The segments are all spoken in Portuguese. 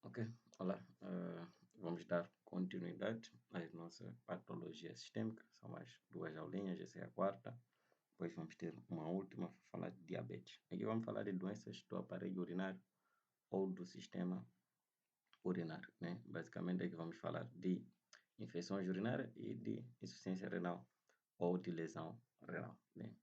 Ok, olá. Vamos dar continuidade às nossas patologias sistêmicas. São mais duas aulinhas, essa é a quarta. Depois vamos ter uma última para falar de diabetes. Aqui vamos falar de doenças do aparelho urinário ou do sistema urinário, né? Basicamente aqui vamos falar de infecções urinárias e de insuficiência renal ou de lesão renal, né?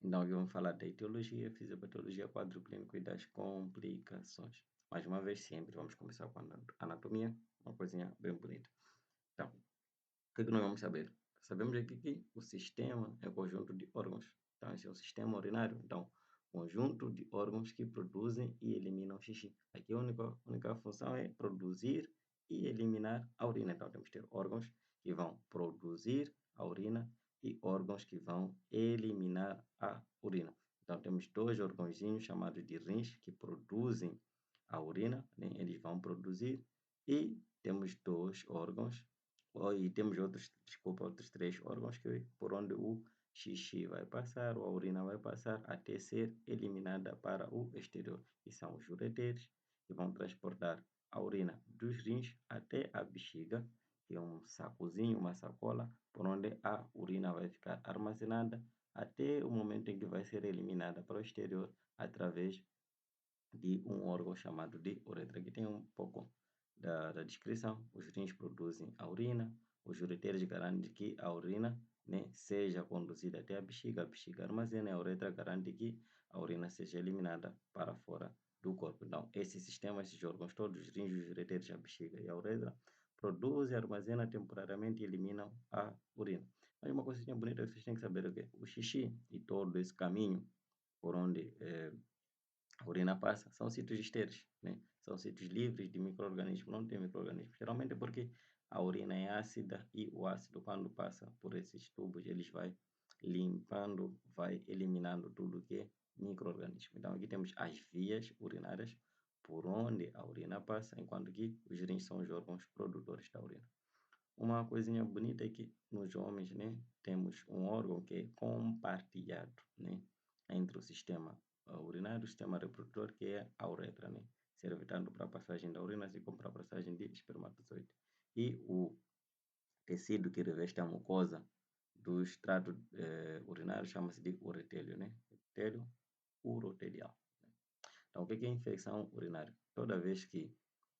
Então aqui vamos falar da etiologia, fisiopatologia, quadro clínico e das complicações. Mais uma vez, sempre vamos começar com a anatomia, uma coisinha bem bonita. Então, o que é que nós vamos saber? Sabemos aqui que o sistema é um conjunto de órgãos. Então, esse é o sistema urinário. Então, conjunto de órgãos que produzem e eliminam xixi. Aqui a única função é produzir e eliminar a urina. Então, temos que ter órgãos que vão produzir a urina e órgãos que vão eliminar a urina. Então, temos dois órgãozinhos chamados de rins que produzem a urina, né? Eles vão produzir, e temos dois órgãos e temos outros três órgãos por onde o xixi vai passar, ou a urina vai passar, até ser eliminada para o exterior. E são os ureteres que vão transportar a urina dos rins até a bexiga, que é um sacozinho, uma sacola, por onde a urina vai ficar armazenada até o momento em que vai ser eliminada para o exterior através de um órgão chamado de uretra. Aqui tem um pouco da descrição. Os rins produzem a urina, os ureteres garantem que a urina, né, seja conduzida até a bexiga armazena, e a uretra garante que a urina seja eliminada para fora do corpo. Então, esse sistema, esses órgãos todos, os rins, os ureteres, a bexiga e a uretra, produzem, armazenam temporariamente e eliminam a urina. Mas uma coisinha bonita que vocês têm que saber é que o xixi e todo esse caminho por onde a urina passa, são sítios estéreis, né? São sítios livres de micro-organismos, não tem micro-organismos. Geralmente é porque a urina é ácida e o ácido, quando passa por esses tubos, eles vai limpando, vai eliminando tudo que é micro-organismo. Então aqui temos as vias urinárias por onde a urina passa, enquanto que os rins são os órgãos produtores da urina. Uma coisinha bonita é que nos homens, né, temos um órgão que é compartilhado, né, entre o sistema urinário e o sistema reprodutor, que é a uretra, né, serve tanto para a passagem da urina, assim como para a passagem de espermatozoide. E o tecido que reveste a mucosa do extrato urinário chama-se de uretélio, né, epitélio urotelial, né. Então, o que é infecção urinária? Toda vez que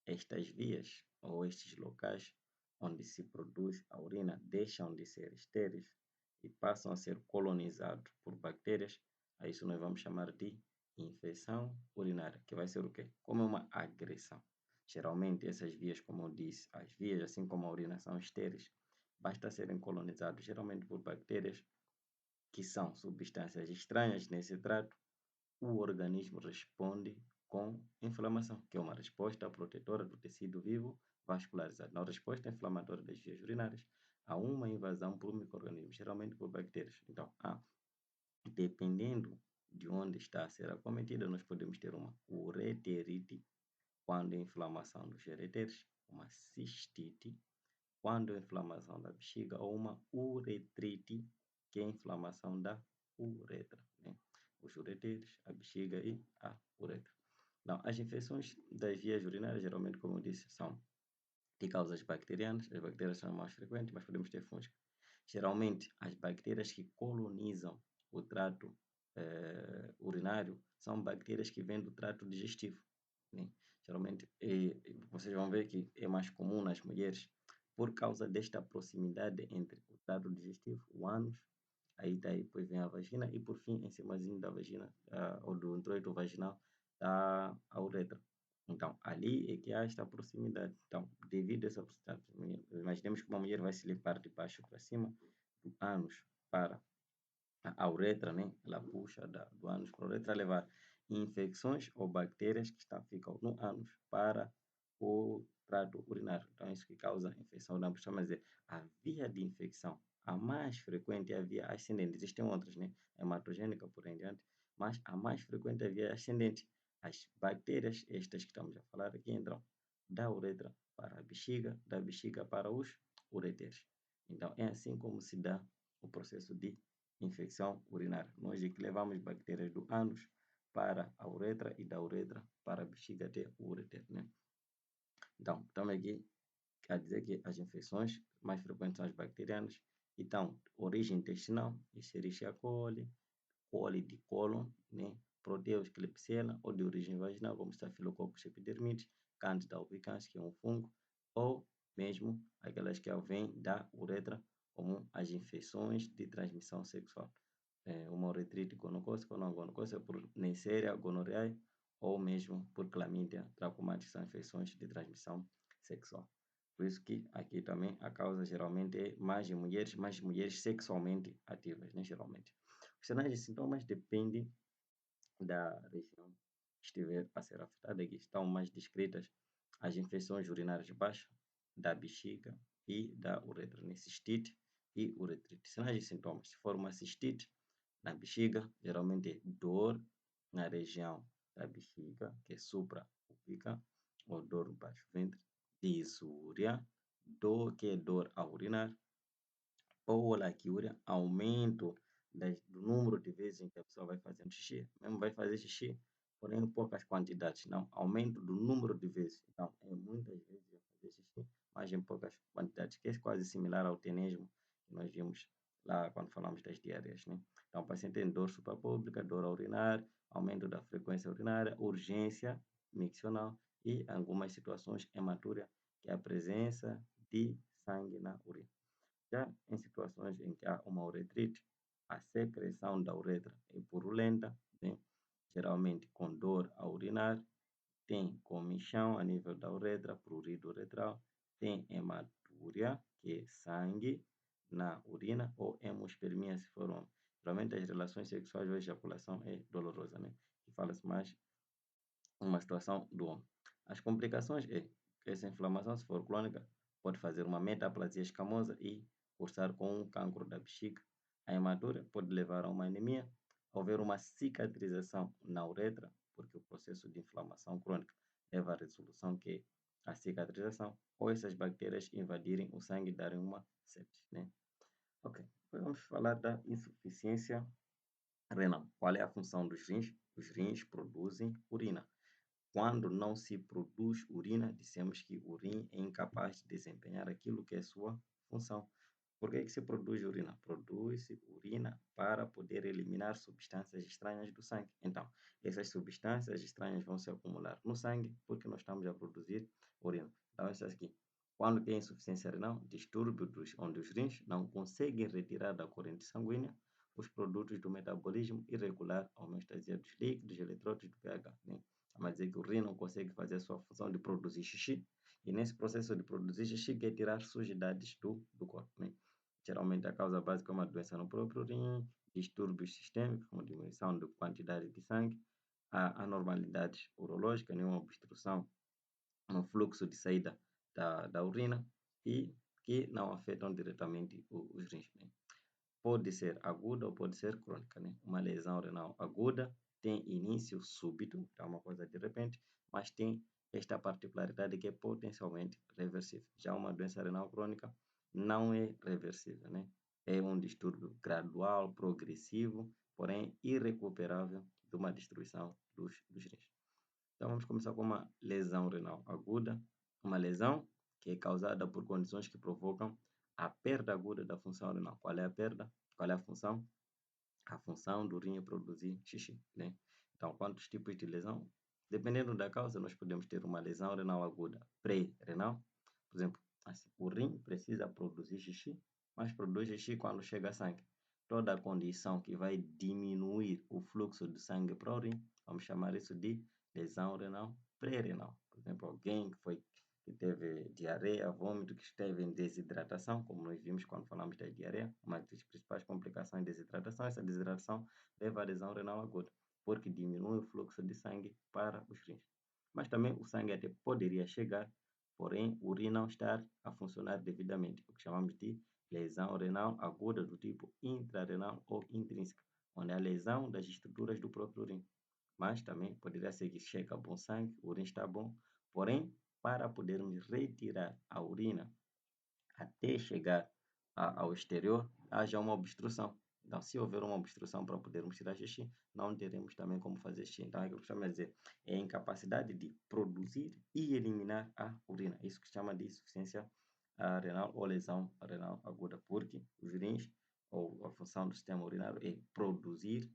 estas vias ou estes locais onde se produz a urina deixam de ser estéreis e passam a ser colonizados por bactérias, a isso nós vamos chamar de infecção urinária, que vai ser o quê? Como é uma agressão. Geralmente essas vias, como eu disse, as vias, assim como a urina, são estéreis, basta serem colonizados geralmente por bactérias, que são substâncias estranhas nesse trato. O organismo responde com inflamação, que é uma resposta protetora do tecido vivo vascularizado. Na resposta inflamatória das vias urinárias, há uma invasão por micro-organismos, geralmente por bactérias. Então, dependendo de onde está a ser acometida, nós podemos ter uma ureterite, quando é inflamação dos ureteres, uma cistite, quando é inflamação da bexiga, ou uma uretrite, que é inflamação da uretra, né? Os ureteres, a bexiga e a uretra. Não, as infecções das vias urinárias, geralmente, como eu disse, são de causas bacterianas. As bactérias são mais frequentes, mas podemos ter fungos. Geralmente, as bactérias que colonizam o trato urinário são bactérias que vêm do trato digestivo, né? Geralmente, vocês vão ver que é mais comum nas mulheres, por causa desta proximidade entre o trato digestivo, o ânus, aí daí depois vem a vagina, e por fim, em cimazinho da vagina, ou do introito vaginal, está a uretra. Então, ali é que há esta proximidade. Então, devido a essa proximidade, imaginemos que uma mulher vai se limpar de baixo para cima, do ânus para a uretra, né? Ela puxa do ânus para a uretra, levar infecções ou bactérias que ficam no ânus para o trato urinário. Então, isso que causa infecção urinária. Mas a via de infecção, a mais frequente é a via ascendente. Existem outras, né? Hematogênica, por aí em diante, mas a mais frequente é a via ascendente. As bactérias, estas que estamos a falar aqui, entram da uretra para a bexiga, da bexiga para os ureteres. Então, é assim como se dá o processo de infecção urinária. Nós é que levamos bactérias do ânus para a uretra e da uretra para a bexiga até o ureter, né? Então, estamos aqui a dizer que as infecções mais frequentes são as bacterianas. Então, origem intestinal, Escherichia coli, coli de cólon, né? Proteus, Klebsiella, ou de origem vaginal, como Staphylococcus epidermidis, Candida albicans, que é um fungo, ou mesmo aquelas que vêm da uretra, como as infecções de transmissão sexual. Uma uretrite gonocócica ou não gonocócica por Neisseria gonorrhoeae ou mesmo por Chlamydia trachomatis, são infecções de transmissão sexual. Por isso que aqui também a causa geralmente é mais em mulheres, mas mulheres sexualmente ativas, né, geralmente. Os sinais e sintomas dependem da região que estiver a ser afetada. Aqui estão mais descritas as infecções urinárias baixas, da bexiga e da uretra, né? Cistite e uretrite. Sinais e sintomas. Se for uma cistite na bexiga, geralmente é dor na região da bexiga, que é suprapúbica, ou dor no baixo ventre, disúria, dor que é dor a urinar, ou laquúria, aumento do número de vezes em que a pessoa vai fazendo xixi, mesmo vai fazer xixi, porém em poucas quantidades, não, aumento do número de vezes. Então, é muitas vezes vai fazer xixi, mas em poucas quantidades, que é quase similar ao tenesmo que nós vimos lá quando falamos das diarreias, né? Então, o paciente tem dor suprapúbica, dor a urinar, aumento da frequência urinária, urgência miccional e algumas situações hematúria, que é a presença de sangue na urina. Já em situações em que há uma uretrite, a secreção da uretra é purulenta, né? Geralmente com dor a urinar, tem comichão a nível da uretra, prurido uretral, tem hematúria, que é sangue na urina, ou hemospermia, se for homem. Geralmente as relações sexuais ou ejaculação é dolorosa, né? E fala-se mais uma situação do homem. As complicações é que essa inflamação, se for crônica, pode fazer uma metaplasia escamosa e cursar com um cancro da bexiga. A hematúria pode levar a uma anemia, haver uma cicatrização na uretra, porque o processo de inflamação crônica leva à resolução que é a cicatrização, ou essas bactérias invadirem o sangue e darem uma sepsis, né? Ok, depois vamos falar da insuficiência renal. Qual é a função dos rins? Os rins produzem urina. Quando não se produz urina, dissemos que o rim é incapaz de desempenhar aquilo que é sua função. Por que se produz urina? Produz-se urina para poder eliminar substâncias estranhas do sangue. Então, essas substâncias estranhas vão se acumular no sangue porque nós estamos a produzir urina. Então, isso aqui. Quando tem insuficiência renal, distúrbio onde os rins não conseguem retirar da corrente sanguínea os produtos do metabolismo irregular, homeostasia dos líquidos, eletrólitos do pH, né? Mas dizer que o rim não consegue fazer a sua função de produzir xixi, e nesse processo de produzir xixi quer tirar sujidades do corpo, né? Geralmente a causa básica é uma doença no próprio rim, distúrbios sistêmicos, como diminuição da quantidade de sangue, a anormalidades urológicas, nenhuma obstrução no fluxo de saída da urina e que não afetam diretamente os rins, né? Pode ser aguda ou pode ser crônica, né? Uma lesão renal aguda tem início súbito, é uma coisa de repente, mas tem esta particularidade que é potencialmente reversível. Já uma doença renal crônica não é reversível, né? É um distúrbio gradual, progressivo, porém irrecuperável de uma destruição dos rins. Então vamos começar com uma lesão renal aguda, uma lesão que é causada por condições que provocam a perda aguda da função renal. Qual é a perda? Qual é a função? A função do rim é produzir xixi, né? Então, quantos tipos de lesão? Dependendo da causa, nós podemos ter uma lesão renal aguda pré-renal. Por exemplo, assim, o rim precisa produzir xixi, mas produz xixi quando chega sangue. Toda a condição que vai diminuir o fluxo de sangue para o rim, vamos chamar isso de lesão renal pré-renal. Por exemplo, alguém que teve diarreia, vômito, que esteve em desidratação, como nós vimos quando falamos da diarreia, uma das principais complicações é desidratação. Essa desidratação leva à lesão renal aguda, porque diminui o fluxo de sangue para os rins. Mas também o sangue até poderia chegar, porém o rim não estar a funcionar devidamente, o que chamamos de lesão renal aguda do tipo intrarenal ou intrínseca, onde há lesão das estruturas do próprio rim. Mas também poderia ser que chega bom sangue, o rim está bom, porém, para podermos retirar a urina até chegar ao exterior, haja uma obstrução. Então, se houver uma obstrução para podermos tirar xixi, não teremos também como fazer xixi. Então, é aquilo que chama de dizer, é a incapacidade de produzir e eliminar a urina. Isso que se chama de insuficiência renal ou lesão renal aguda, porque os rins, ou a função do sistema urinário, é produzir,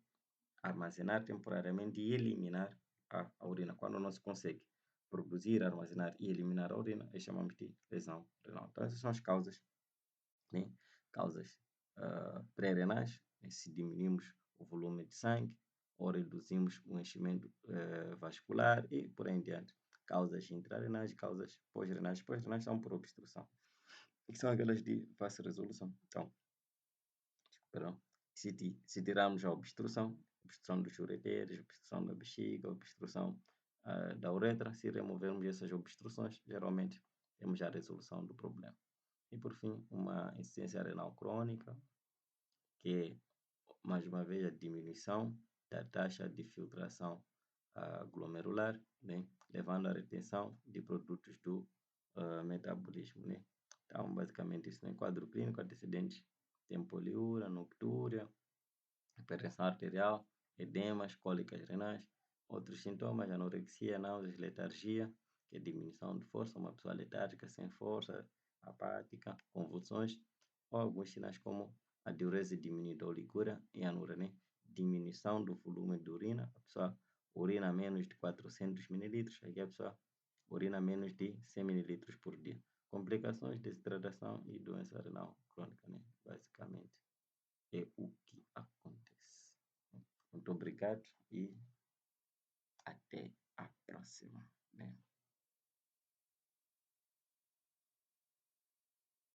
armazenar temporariamente e eliminar a urina. Quando não se consegue produzir, armazenar e eliminar a urina, aí chamamos de lesão renal. Então, essas são as causas, né? Causas pré-renais, se diminuímos o volume de sangue ou reduzimos o enchimento vascular e por aí em diante. Causas intrarenais, causas pós-renais. Pós-renais são por obstrução, que são aquelas de fácil resolução. Então, perdão, se tirarmos a obstrução dos ureteres, obstrução da bexiga, obstrução da uretra, se removermos essas obstruções, geralmente temos a resolução do problema. E por fim, uma insuficiência renal crônica, que é, mais uma vez, a diminuição da taxa de filtração glomerular, né, levando à retenção de produtos do metabolismo, né. Então, basicamente isso, né, quadro clínico, antecedentes, tem poliúria, noctúria, hipertensão arterial, edemas, cólicas renais. Outros sintomas, anorexia, náuseas, letargia, que é diminuição de força, uma pessoa letárgica, sem força, apática, convulsões, ou alguns sinais como a diurese diminuída ou ligúria e anúria, né? Diminuição do volume de urina, a pessoa urina menos de 400 mililitros, aqui a pessoa urina menos de 100 mililitros por dia. Complicações, desidratação e doença renal crônica, né? Basicamente é o que acontece. Muito obrigado e